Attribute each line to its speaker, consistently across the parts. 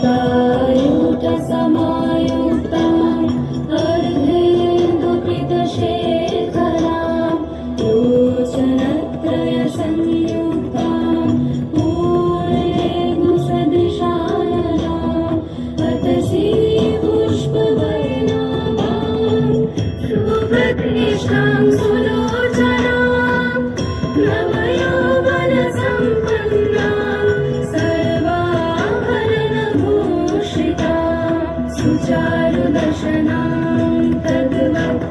Speaker 1: शतायुतसमायुक्ताम् अर्धेन्दुकृतशेखराम् लोचनत्रयसंयुक्ताम् पूर्णेन्दुसदृशाननाम् अतसी पुष्पवर्णाभाम् सुभद्रेष्ठाम् सुलोचनाम् नवयौवनसम्पन्नाम् सर्वाभरणभूषिताम् सुचारुदर्शनाम् तद्वत्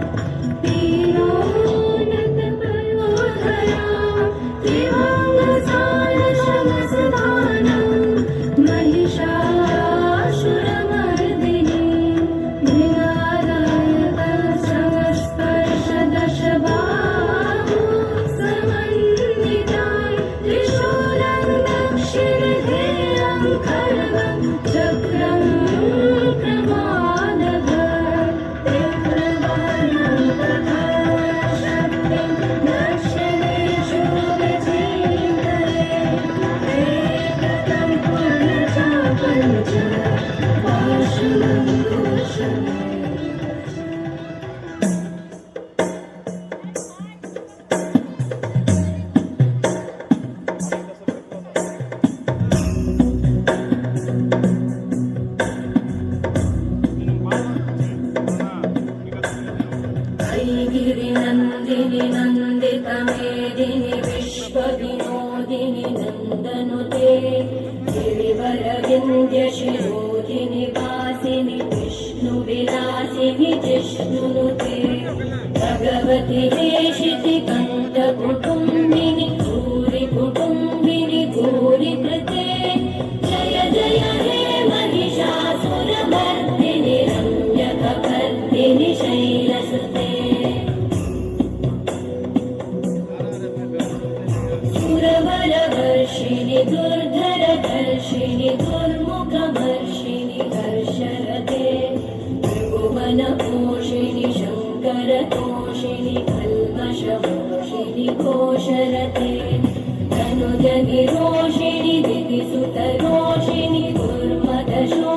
Speaker 1: पीनोन्नतपयोधराम् त्रिभङ्गसारशमसधानाम् महिषासुरमर्दिनीम् मृगादायकसंस्पर्शदशबाहु समन्विताम् त्रिशूलम् दक्षिणधेयम् खड्गम् चक्रम् प्रमादभम् तीव्रवर्णम् तथा शक्तिम् दक्षिणेषु विचिन्तये एकदम् पुनश्च पाशुमङ्गोषणे गिरिनन्दिनि नन्दितमेदिनि विश्वविनोदिनि नन्दनुते गिरिवरविन्द्यशिरोधिनि वासिनि विष्णुविलासिनि जिष्णुनुते भगवति हेशिति कण्ठकुटुम्बिनि भूरिकुटुम्बिनि भूरिकृते जय जय हे महिषासुरमर्दिनि रम्यकपर्दिनि शैलसुते सुरवरवर्षिणि दुर्धरदर्शिनि दुर्मुखवर्षिणि हर्षरते त्रिभुवनपोषिणि शङ्करतोषिणि कल्मषमोषिणि कोशरते तनुजनिरोषिणि दिविसुतरोषिणि दुर्मदशो